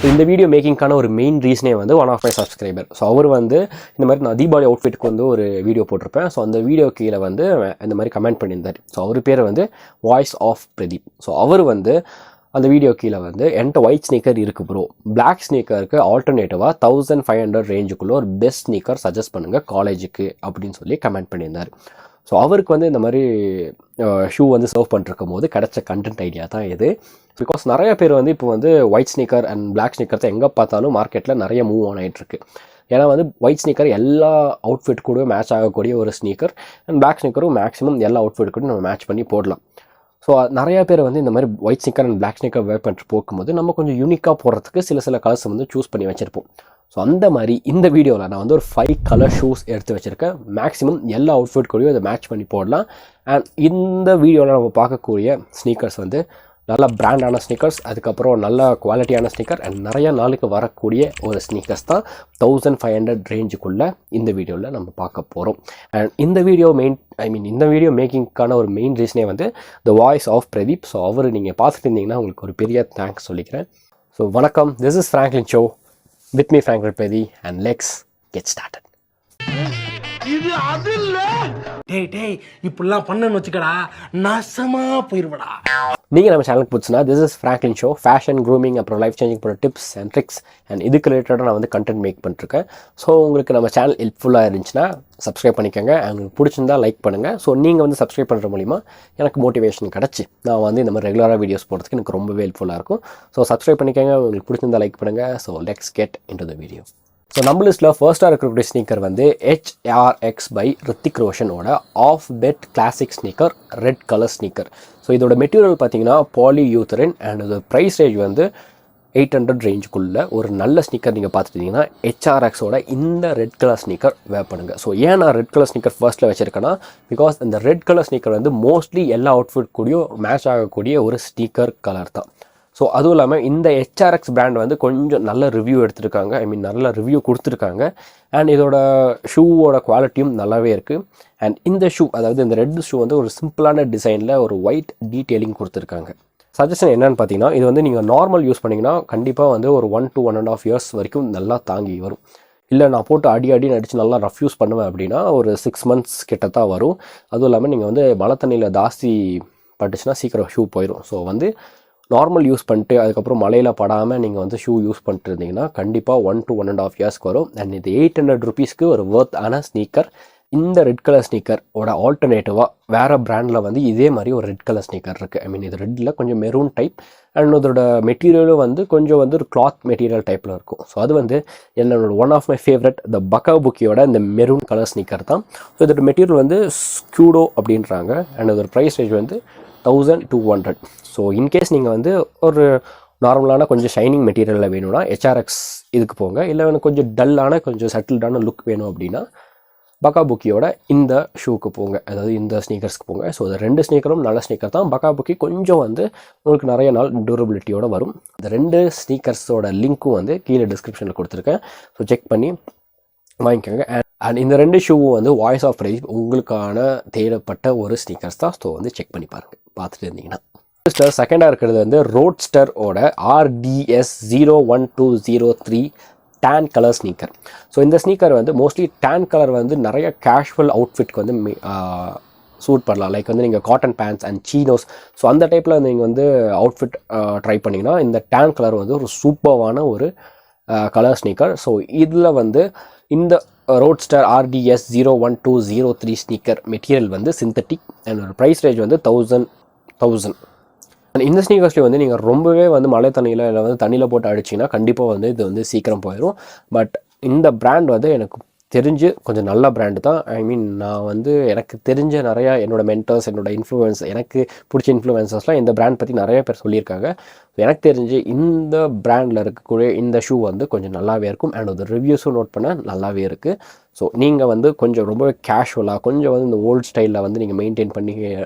இந்த வீடியோ மேக்கிங்கான ஒரு மெயின் ரீசனே வந்து one of my subscriber. So அவர் வந்து இந்த மாதிரி நான் தீபாவளி அவுட்ஃபிட்டுக்கு வந்து ஒரு வீடியோ போட்டிருப்பேன். ஸோ அந்த வீடியோ கீழே வந்து இந்த மாதிரி கமெண்ட் பண்ணியிருந்தார். ஸோ அவர் பேர் வந்து வாய்ஸ் ஆஃப் பிரதீப். ஸோ அவர் வந்து அந்த வீடியோ கீழே வந்து என்கிட்ட ஒயிட் ஸ்னீக்கர் இருக்குது ப்ரோ, பிளாக் ஸ்னீக்கருக்கு ஆல்டர்னேட்டிவாக 1500 ரேஞ்சுக்குள்ளே ஒரு பெஸ்ட் ஸ்னீக்கர் சஜஸ்ட் பண்ணுங்கள் காலேஜுக்கு அப்படின்னு சொல்லி கமெண்ட் பண்ணியிருந்தார். ஸோ அவருக்கு வந்து இந்த மாதிரி ஷூ வந்து சர்வ் பண்ணிருக்கும் போது கிடைச்ச கண்டென்ட் ஐடியா தான் இது. பிகாஸ் நிறைய பேர் வந்து இப்போ வந்து white sneaker and black sneaker தான் எங்கே பார்த்தாலும் மார்க்கெட்டில் நிறைய மூவ் ஆன் ஆகிட்டுருக்கு. ஏன்னா வந்து ஒயிட் ஸ்னீக்கர் எல்லா அவுட்ஃபிட் கூட மேட்ச் ஆகக்கூடிய ஒரு ஸ்னீக்கர், அண்ட் பிளாக் ஸ்னீக்கரும் மேக்ஸிமம் எல்லா அவுட்ஃபிட் கூட நம்ம மேட்ச் பண்ணி போடலாம். ஸோ நிறைய பேர் வந்து இந்த மாதிரி white sneaker and black sneaker wear பண்ணிட்டு போகும்போது நம்ம கொஞ்சம் யூனிக்காக போடுறதுக்கு சில கலர்ஸ் வந்து சூஸ் பண்ணி வச்சுருப்போம். ஸோ அந்த மாதிரி இந்த வீடியோவில் நான் வந்து ஒரு 5 கலர் ஷூஸ் எடுத்து வச்சுருக்கேன். மேக்ஸிமம் எல்லா அவுட்ஃபிட் கூடயும் இதை மேட்ச் பண்ணி போடலாம். அண்ட் இந்த வீடியோவில் நம்ம பார்க்கக்கூடிய ஸ்னீக்கர்ஸ் வந்து நல்ல பிராண்டான ஸ்னீக்கர்ஸ், அதுக்கப்புறம் நல்ல குவாலிட்டியான ஸ்னீக்கர் அண்ட் நிறைய நாளுக்கு வரக்கூடிய ஒரு ஸ்னீக்கர்ஸ் தான் 1500 ரேஞ்சுக்குள்ளே இந்த வீடியோவில் நம்ம பார்க்க போகிறோம். அண்ட் இந்த வீடியோ மேக்கிங்க்கான ஒரு மெயின் ரீசனே வந்து the voice of Pradeep. So அவர் நீங்கள் பார்த்துட்டு இருந்தீங்கன்னா உங்களுக்கு ஒரு பெரிய தேங்க்ஸ் சொல்லிக்கிறேன். ஸோ வணக்கம், this is Franklin show with me Franklin பிரதி அண்ட் லெட்ஸ் கெட் ஸ்டார்டட். இது அது இல்ல. டேய் இப்படிலாம் பண்ணன்னு வச்சுக்கடா, நாசமா போயிருவடா. நீங்கள் நம்ம சேனலுக்கு புதுசுனா this is Franklin show, fashion, grooming, அப்புறம் லைஃப் சேஞ்சிங் போகிற டிப்ஸ் அண்ட் ட்ரிக்ஸ் அண்ட் இதுக்கு ரிலேட்டடாக நான் வந்து கண்டென்ட் மேக் பண்ணிருக்கேன். ஸோ உங்களுக்கு நம்ம சேனல் ஹெல்ப்ஃபுல்லாக இருந்துச்சுன்னா சப்ஸ்கிரைப் பண்ணிக்கோங்க. உங்களுக்கு பிடிச்சிருந்தா லைக் பண்ணுங்கள். ஸோ நீங்கள் வந்து சப்ஸ்கிரைப் பண்ணுற மூலிமா எனக்கு மோட்டிவேஷன் கிடச்சி நான் வந்து இந்த மாதிரி ரெகுலராக வீடியோஸ் போடுறதுக்கு எனக்கு ரொம்பவே ஹெல்ப்ஃபுல்லாக இருக்கும். ஸோ சப்ஸ்கிரைப் பண்ணிக்கோங்க, உங்களுக்கு பிடிச்சிருந்தா லைக் பண்ணுங்கள். So let's get into the video. So நம்ம லிஸ்ட்டில் ஃபர்ஸ்ட்டாக இருக்கக்கூடிய ஸ்னீக்கர் வந்து HRX பை ரித்திக் ரோஷனோட off bed classic sneaker, red colour sneaker. So இதோட மெட்டீரியல் பார்த்தீங்கன்னா பாலியூத்தரின் அண்ட் இது ப்ரைஸ் ரேஞ்ச் வந்து 800 ரேஞ்சுக்குள்ளே ஒரு நல்ல ஸ்னீக்கர் நீங்கள் பார்த்துட்டிங்கன்னா HRXோட இந்த ரெட் கலர் ஸ்னீக்கர் வேர் பண்ணுங்கள். ஸோ ஏன் நான் ரெட் கலர் ஸ்னீக்கர் ஃபர்ஸ்ட்டில் வச்சுருக்கேன்னா, பிகாஸ் இந்த ரெட் கலர் ஸ்னீக்கர் வந்து மோஸ்ட்லி எல்லா அவுட்ஃபிட் கூடயும் மேட்ச் ஆகக்கூடிய ஒரு ஸ்னீக்கர் கலர் தான். ஸோ அதுவும் இல்லாமல் இந்த HRX பிராண்ட் வந்து கொஞ்சம் நல்ல ரிவ்யூ எடுத்திருக்காங்க, நல்ல ரிவ்யூ கொடுத்துருக்காங்க. அண்ட் இதோட ஷூவோட குவாலிட்டியும் நல்லாவே இருக்குது. அண்ட் இந்த ஷூ, அதாவது இந்த ரெட் ஷூ வந்து ஒரு சிம்பிளான டிசைனில் ஒரு ஒயிட் டீட்டெயிலிங் கொடுத்துருக்காங்க. சஜஷன் என்னென்னு பார்த்தீங்கன்னா, இது வந்து நீங்கள் நார்மல் யூஸ் பண்ணிங்கன்னா கண்டிப்பாக வந்து ஒரு 1 to 1.5 years வரைக்கும் நல்லா தாங்கி வரும். இல்லை நான் போட்டு அடி அடிச்சு நல்லா ரஃப் யூஸ் பண்ணுவேன் அப்படின்னா ஒரு 6 months கிட்ட தான் வரும். அதுவும் இல்லாமல் நீங்கள் வந்து மழை தண்ணியில் ஜாஸ்தி பட்டுச்சுன்னா சீக்கிரம் ஷூ போயிடும். ஸோ வந்து நார்மல் யூஸ் பண்ணிட்டு அதுக்கப்புறம் மழையில் படாமல் நீங்கள் வந்து ஷூ யூஸ் பண்ணிட்டு இருந்தீங்கன்னா கண்டிப்பாக 1 to 1.5 years வரும். அண்ட் இது 800 rupeesக்கு ஒரு ஒர்த் ஆன ஸ்னீக்கர். இந்த ரெட் கலர் ஸ்னீக்கரோட ஆல்டர்னேட்டிவாக வேறு பிராண்டில் வந்து இதே மாதிரி ஒரு ரெட் கலர் ஸ்னீக்கர் இருக்குது. இது ரெட்டில் கொஞ்சம் மெரூன் டைப் அண்ட் இதோட மெட்டீரியலும் வந்து கொஞ்சம் வந்து ஒரு கிளாத் மெட்டீரியல் டைப்பில் இருக்கும். ஸோ அது வந்து என்னோட ஒன் ஆஃப் மை ஃபேவரட் த பக்காபுக்கியோட இந்த மெரூன் கலர் ஸ்னீக்கர் தான். ஸோ இதோட மெட்டீரியல் வந்து ஸ்கூடோ அப்படின்றாங்க. அண்ட் இதோட ப்ரைஸ் ரேஞ்ச் வந்து 1200. ஸோ இன்கேஸ் நீங்கள் வந்து ஒரு நார்மலான கொஞ்சம் ஷைனிங் மெட்டீரியலில் வேணும்னா HRX இதுக்கு போங்க. இல்லை எனக்கு கொஞ்சம் டல்லான கொஞ்சம் சட்டில்டான லுக் வேணும் அப்படின்னா பக்காபுக்கியோட இந்த ஷூக்கு போங்க, அதாவது இந்த ஸ்னீக்கர்ஸ்க்கு போங்க. ஸோ இந்த 2 ஸ்னீக்கரும் நல்ல ஸ்னீக்கர் தான். பக்காபுக்கி கொஞ்சம் வந்து உங்களுக்கு நிறைய நாள் டியூரபிலிட்டியோடு வரும். இந்த 2 ஸ்னீக்கர்ஸோட லிங்க்கும் வந்து கீழே டிஸ்கிரிப்ஷனில் கொடுத்துருக்கேன். ஸோ செக் பண்ணி வாங்கிக்கோங்க. அண்ட் இந்த 2 ஷூவும் வந்து வாய்ஸ் ஆஃப் பிரதீப் உங்களுக்கான தேடப்பட்ட ஒரு ஸ்னீக்கர்ஸ் தான். ஸோ வந்து செக் பண்ணி பார்த்துட்டு இருந்தீங்கன்னா. செகண்டாக இருக்கிறது வந்து ரோட்ஸ்டரோட RDS 01203 tan colour sneaker. So இந்த ஸ்னீக்கர் வந்து மோஸ்ட்லி டேன் கலர் வந்து நிறைய கேஷுவல் அவுட்ஃபிட்க்கு வந்து சூட் பண்ணலாம். லைக் வந்து நீங்கள் cotton pants and chinos, so அந்த டைப்பில் வந்து நீங்கள் வந்து அவுட்ஃபிட் ட்ரை பண்ணிங்கன்னா இந்த டேன் கலர் வந்து ஒரு சூப்பர்வான ஒரு கலர் ஸ்னீக்கர். ஸோ இதில் வந்து இந்த ரோட்ஸ்டர் RDS 01203 ஸ்னீக்கர் மெட்டீரியல் வந்து சிந்தட்டிக் அண்ட் ஒரு ப்ரைஸ் ரேஞ்ச் வந்து 1000. அண்ட் இந்த ஸ்னீக்கர்ஸ்லேயும் வந்து நீங்கள் ரொம்பவே வந்து மழை தண்ணியில் இல்லை வந்து தண்ணியில் போட்டு அடிச்சிங்கன்னா கண்டிப்பாக வந்து இது வந்து சீக்கிரம் போயிடும். பட் இந்த பிராண்ட் வந்து எனக்கு தெரிஞ்சு கொஞ்சம் நல்ல பிராண்டு தான். நான் வந்து எனக்கு தெரிஞ்ச நிறையா என்னோடய மென்டர்ஸ், எனக்கு பிடிச்ச இன்ஃப்ளூயன்சர்ஸ்லாம் இந்த பிராண்ட் பற்றி நிறைய பேர் சொல்லியிருக்காங்க. எனக்கு தெரிஞ்சு இந்த பிராண்டில் இருக்கக்கூடிய இந்த ஷூ வந்து கொஞ்சம் நல்லாவே இருக்கும். அண்ட் ஒரு ரிவ்யூஸும் நோட் பண்ண நல்லாவே இருக்குது. ஸோ நீங்கள் வந்து கொஞ்சம் ரொம்பவே கேஷுவலாக கொஞ்சம் வந்து இந்த ஓல்டு ஸ்டைலில் வந்து நீங்கள் மெயின்டைன் பண்ணி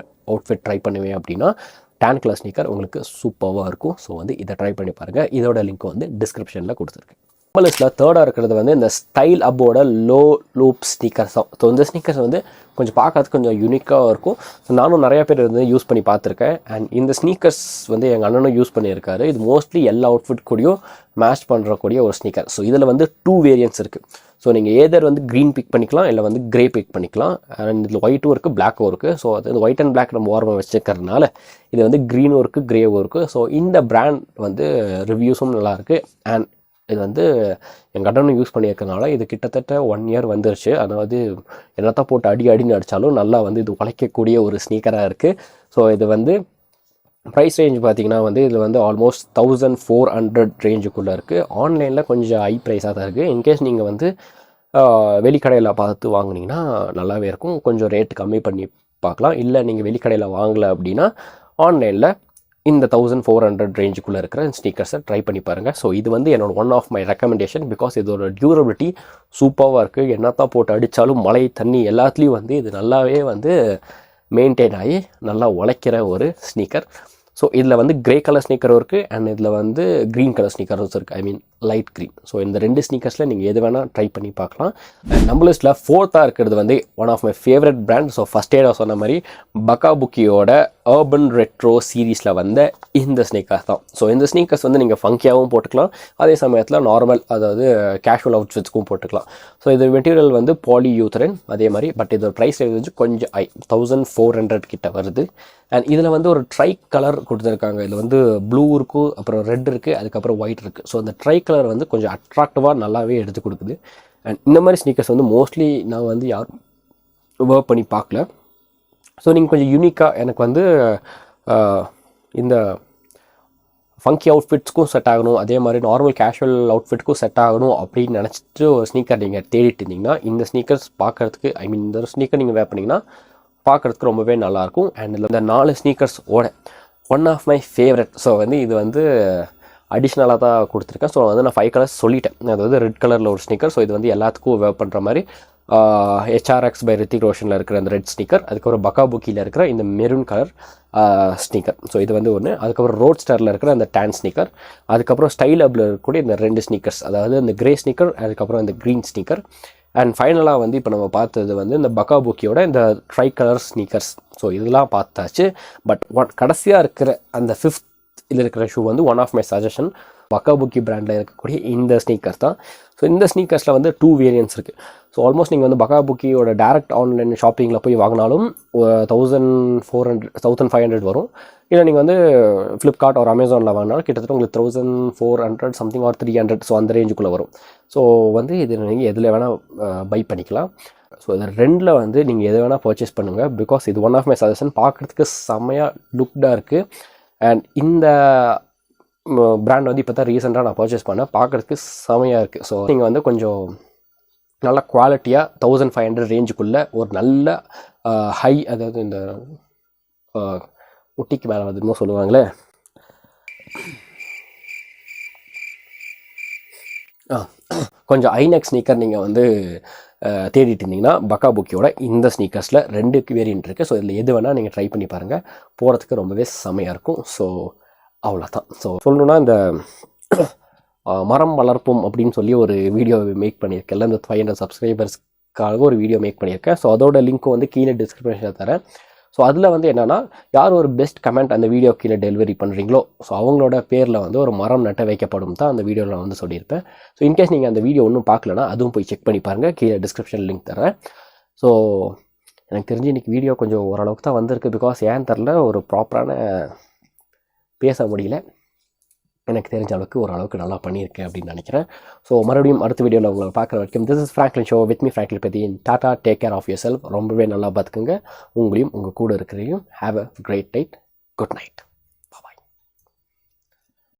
அவுட்ஃபிட் ட்ரை பண்ணுவேன் அப்படின்னா டேன் கலர் ஸ்னீக்கர் உங்களுக்கு சூப்பராக இருக்கும். ஸோ வந்து இதை ட்ரை பண்ணி பாருங்கள். இதோட லிங்க் வந்து டிஸ்கிரிப்ஷனில் கொடுத்துருக்கேன். லிஸ்ட்டில் தேர்டாக இருக்கிறது வந்து இந்த ஸ்டைல் அப்போட லோ லூப் ஸ்னீக்கர்ஸ் தான். ஸோ இந்த ஸ்னீக்கர்ஸ் வந்து கொஞ்சம் பார்க்கறதுக்கு கொஞ்சம் யூனிக்காக இருக்கும். ஸோ நானும் நிறையா பேர் வந்து யூஸ் பண்ணி பார்த்துருக்கேன். அண்ட் இந்த ஸ்னீக்கர்ஸ் வந்து எங்கள் அண்ணனும் யூஸ் பண்ணியிருக்காரு. இது மோஸ்ட்லி எல்லா அவுட்ஃபிட் கூடயும் மேட்ச் பண்ணுறக்கூடிய ஒரு ஸ்னீக்கர். ஸோ இதில் வந்து 2 வேரியன்ட்ஸ் இருக்குது. ஸோ நீங்கள் ஏதர் வந்து க்ரீன் பிக் பண்ணிக்கலாம், இல்லை வந்து க்ரே பிக் பண்ணிக்கலாம். அண்ட் இதில் ஒயிட்டும் இருக்குது, பிளாக்கும் இருக்குது. ஸோ அது ஒயிட் அண்ட் பிளாக் நம்ம ஓரமாக வச்சுக்கிறதுனால இது வந்து க்ரீனும் இருக்குது, க்ரேவும் இருக்குது. ஸோ இந்த பிராண்ட் வந்து ரிவ்யூஸும் நல்லாயிருக்கு. அண்ட் இது வந்து எங்கள் அண்ணனும் யூஸ் பண்ணியிருக்கனால இது கிட்டத்தட்ட 1 இயர் வந்துருச்சு. அதாவது என்னத்தான் போட்டு அடின்னு அடித்தாலும் நல்லா வந்து இது உழைக்கக்கூடிய ஒரு ஸ்னீக்கராக இருக்குது. ஸோ இது வந்து ப்ரைஸ் ரேஞ்ச் பார்த்திங்கன்னா வந்து இதில் வந்து ஆல்மோஸ்ட் 1400 ரேஞ்சுக்குள்ளே இருக்குது. ஆன்லைனில் கொஞ்சம் ஹை ப்ரைஸாக தான் இருக்குது. இன்கேஸ் நீங்கள் வந்து வெளிக்கடையில் பார்த்து வாங்கினீங்கன்னா நல்லாவே இருக்கும். கொஞ்சம் ரேட் கம்மி பண்ணி பார்க்கலாம். இல்லை நீங்கள் வெளிக்கடையில் வாங்கலை அப்படின்னா ஆன்லைனில் இந்த 1400 ரேஞ்சுக்குள்ளே இருக்கிற ஸ்னீக்கர்ஸை ட்ரை பண்ணி பாருங்கள். ஸோ இது வந்து என்னோட one of my recommendation. Because இதோட டியூரபிலிட்டி சூப்பராக இருக்குது. என்னத்தான் போட்டு அடித்தாலும் மழை தண்ணி எல்லாத்துலேயும் வந்து இது நல்லாவே வந்து மெயின்டைன் ஆகி நல்லா உழைக்கிற ஒரு ஸ்னீக்கர். ஸோ இதில் வந்து க்ரே கலர் ஸ்னீக்கரும் இருக்குது. அண்ட் இதில் வந்து க்ரீன் கலர் ஸ்னீக்கர்ஸும் இருக்குது. ஐ மீன் லைட் க்ரீன். ஸோ இந்த 2 ஸ்னீக்கர்ஸில் நீங்கள் எது வேணால் ட்ரை பண்ணி பார்க்கலாம். அண்ட் நம்ம லிஸ்ட்டில் 4th இருக்கிறது வந்து one of my favourite brand. So first நான் சொன்ன மாதிரி பக்காபுக்கியோட அர்பன் ரெட்ரோ சீரீஸில் வந்த இந்த ஸ்னீக்கர்ஸ் தான். ஸோ இந்த ஸ்னீக்கர்ஸ் வந்து நீங்கள் ஃபங்கியாகவும் போட்டுக்கலாம், அதே சமயத்தில் நார்மல் அதாவது கேஷுவல் அவுட்ஃபிட்ஸ்க்கும் போட்டுக்கலாம். ஸோ இது மெட்டீரியல் வந்து பாலியூத்தரன் அதே மாதிரி. பட் இதோட ப்ரைஸ் ரேஞ்ச் வந்து கொஞ்சம் 1400 கிட்ட வருது. அண்ட் இதில் வந்து ஒரு ட்ரை கலர் கொடுத்துருக்காங்க. இதில் வந்து ப்ளூ இருக்குது, அப்புறம் ரெட் இருக்குது, அதுக்கப்புறம் ஒயிட் இருக்குது. ஸோ அந்த ட்ரை கலர் வந்து கொஞ்சம் அட்ராக்டிவாக நல்லாவே எடுத்து கொடுக்குது. அண்ட் இந்த மாதிரி ஸ்னீக்கர்ஸ் வந்து மோஸ்ட்லி நான் வந்து யாரும் ஒர்க் பண்ணி பார்க்கல. ஸோ நீங்கள் கொஞ்சம் யூனிக்காக எனக்கு வந்து இந்த ஃபங்கி அவுட்ஃபிட்ஸ்க்கும் செட் ஆகணும், அதே மாதிரி நார்மல் கேஷுவல் அவுட்ஃபிட்க்கும் செட் ஆகணும் அப்படின்னு நினச்சிட்டு ஒரு ஸ்னீக்கர் நீங்கள் தேடிட்டு இருந்தீங்கன்னா இந்த ஸ்னீக்கர்ஸ் பார்க்குறதுக்கு இந்த ஸ்னீக்கர் நீங்கள் வேர் பண்ணிங்கன்னா பார்க்குறதுக்கு ரொம்பவே நல்லாயிருக்கும். அண்ட் இதில் இந்த 4 ஸ்னீக்கர்ஸோட one of my favourite. So வந்து இது வந்து அடிஷ்னலாக தான் கொடுத்துருக்கேன். ஸோ வந்து நான் 5 கலர்ஸ் சொல்லிட்டேன். அதாவது ரெட் கலரில் ஒரு ஸ்னீக்கர். ஸோ இது வந்து எல்லாத்துக்கும் வேர் பண்ணுற மாதிரி HRX பை ரித்திக் ரோஷனில் இருக்கிற அந்த ரெட் ஸ்னீக்கர், அதுக்கப்புறம் பக்காபுக்கியில் இருக்கிற இந்த மெரூன் கலர் ஸ்னீக்கர். ஸோ இது வந்து ஒன்று. அதுக்கப்புறம் ரோட் ஸ்டாரில் இருக்கிற அந்த டேன் ஸ்னீக்கர், அதுக்கப்புறம் ஸ்டைல் அப்பில் இருக்கக்கூடிய இந்த 2 ஸ்னீக்கர்ஸ், அதாவது இந்த கிரே ஸ்னீக்கர், அதுக்கப்புறம் இந்த க்ரீன் ஸ்னீக்கர். அண்ட் ஃபைனலாக வந்து இப்போ நம்ம பார்த்தது வந்து இந்த பக்காபுக்கியோட இந்த ட்ரை கலர் ஸ்னீக்கர்ஸ். ஸோ இதெல்லாம் பார்த்தாச்சு. பட் கடைசியாக இருக்கிற அந்த 5th இதில் இருக்கிற ஷூ வந்து ஒன் ஆஃப் மை சஜஷன் பக்காபுக்கி பிராண்டில் இருக்கக்கூடிய இந்த ஸ்னீக்கர்ஸ் தான். ஸோ இந்த ஸ்னீக்கர்ஸில் வந்து 2 வேரியன்ட்ஸ் இருக்குது. ஸோ ஆல்மோஸ்ட் நீங்கள் வந்து பக்காபுக்கியோட டேரக்ட் ஆன்லைன் ஷாப்பிங்கில் போய் வாங்கினாலும் 1500 வரும். இல்லை நீங்கள் வந்து ஃப்ளிப்கார்ட் ஒரு அமேசானில் வாங்கினாலும் கிட்டத்தட்ட உங்களுக்கு 1400 சம்திங் ஆர் 300. ஸோ அந்த ரேஞ்சுக்குள்ளே வரும். ஸோ வந்து இது நீங்கள் எதில் வேணால் பை பண்ணிக்கலாம். ஸோ இது 2ல் வந்து நீங்கள் எது வேணால் பர்ச்சேஸ் பண்ணுங்கள். பிகாஸ் இது ஒன் ஆஃப் மை சஜஷன். பார்க்குறதுக்கு செம்மையாக லுக்டாக இருக்குது. அண்ட் இந்த பிராண்ட் வந்து இப்போ தான் ரீசெண்டாக நான் பர்ச்சேஸ் பண்ணேன். பார்க்குறதுக்கு செமையாக இருக்குது. ஸோ நீங்கள் வந்து கொஞ்சம் நல்ல குவாலிட்டியாக 1500 ரேஞ்சுக்குள்ளே ஒரு நல்ல ஹை, அதாவது இந்த முட்டிக்கு மேலே வந்துன்னு சொல்லுவாங்களே, கொஞ்சம் ஐநெக் ஸ்னீக்கர் நீங்கள் வந்து தேடிட்டு இருந்தீங்கன்னா பக்காபுக்கியோட இந்த ஸ்னீக்கர்ஸில் 2 வேரியன்ட் இருக்குது. ஸோ இதில் எது வேணால் நீங்கள் ட்ரை பண்ணி பாருங்கள். போகிறதுக்கு ரொம்பவே செமையாக இருக்கும். ஸோ அவ்வளோதான். ஸோ சொல்லணுன்னா இந்த மரம் வளர்ப்போம் அப்படின்னு சொல்லி ஒரு வீடியோ மேக் பண்ணியிருக்கேன். இந்த 500 சப்ஸ்கிரைபர்ஸ்க்காக ஒரு வீடியோ மேக் பண்ணியிருக்கேன். ஸோ அதோட லிங்க்கும் வந்து கீழே டிஸ்கிரிப்ஷனில் தரேன். ஸோ அதில் வந்து என்னென்னா யார் ஒரு பெஸ்ட் கமெண்ட் அந்த வீடியோ கீழே டெலிவரி பண்ணுறீங்களோ ஸோ அவங்களோட பேரில் வந்து ஒரு மரம் நட்ட வைக்கப்படும் தான் அந்த வீடியோவில் நான் வந்து சொல்லியிருப்பேன். ஸோ இன்கேஸ் நீங்கள் அந்த வீடியோ ஒன்றும் பார்க்கலன்னா அதுவும் போய் செக் பண்ணி பாருங்கள். கீழே டிஸ்கிரிப்ஷன் லிங்க் தரேன். ஸோ எனக்கு தெரிஞ்சு இன்றைக்கி வீடியோ கொஞ்சம் ஓரளவுக்கு தான் வந்திருக்கு. பிகாஸ் ஏன் தெரில, ஒரு ப்ராப்பரான பேச முடியல. எனக்கு தெரிஞ்ச அளவுக்கு ஓரளவுக்கு நல்லா பண்ணியிருக்கேன் அப்படின்னு நினைக்கிறேன். ஸோ மறுபடியும் அடுத்த வீடியோவில் உங்களை பார்க்குற வரைக்கும் this is Franklin show with me Franklin பற்றியின் டாட்டா. Take care of yourself. ரொம்பவே நல்லா பார்த்துக்குங்க. உங்களையும் உங்கள் கூட இருக்கிறதையும். Have a great night. Good night.